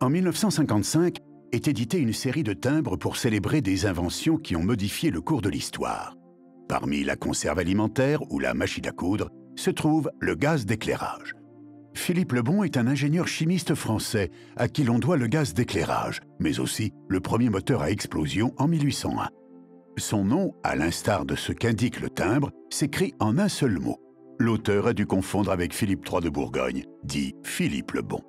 En 1955 est éditée une série de timbres pour célébrer des inventions qui ont modifié le cours de l'histoire. Parmi la conserve alimentaire ou la machine à coudre se trouve le gaz d'éclairage. Philippe Lebon est un ingénieur chimiste français à qui l'on doit le gaz d'éclairage, mais aussi le premier moteur à explosion en 1801. Son nom, à l'instar de ce qu'indique le timbre, s'écrit en un seul mot. L'auteur a dû confondre avec Philippe III de Bourgogne, dit Philippe Lebon.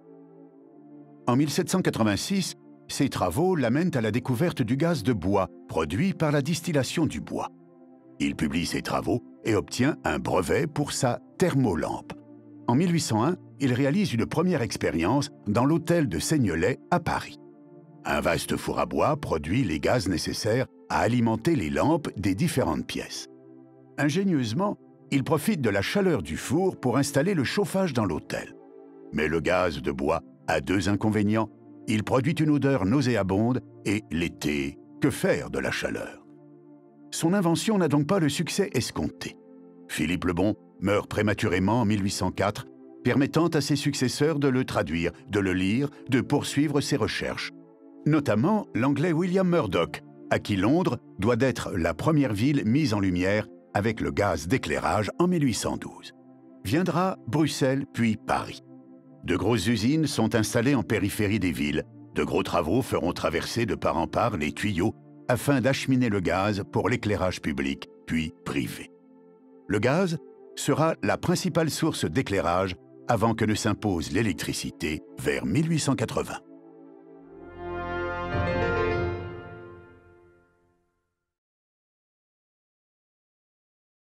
En 1786, ses travaux l'amènent à la découverte du gaz de bois, produit par la distillation du bois. Il publie ses travaux et obtient un brevet pour sa thermolampe. En 1801, il réalise une première expérience dans l'hôtel de Seignelay à Paris. Un vaste four à bois produit les gaz nécessaires à alimenter les lampes des différentes pièces. Ingénieusement, il profite de la chaleur du four pour installer le chauffage dans l'hôtel. Mais le gaz de bois a deux inconvénients. Il produit une odeur nauséabonde et, l'été, que faire de la chaleur? Son invention n'a donc pas le succès escompté. Philippe Lebon meurt prématurément en 1804, permettant à ses successeurs de le traduire, de le lire, de poursuivre ses recherches. Notamment l'anglais William Murdoch, à qui Londres doit d'être la première ville mise en lumière avec le gaz d'éclairage en 1812. Viendra Bruxelles puis Paris. De grosses usines sont installées en périphérie des villes. De gros travaux feront traverser de part en part les tuyaux afin d'acheminer le gaz pour l'éclairage public puis privé. Le gaz sera la principale source d'éclairage avant que ne s'impose l'électricité vers 1880.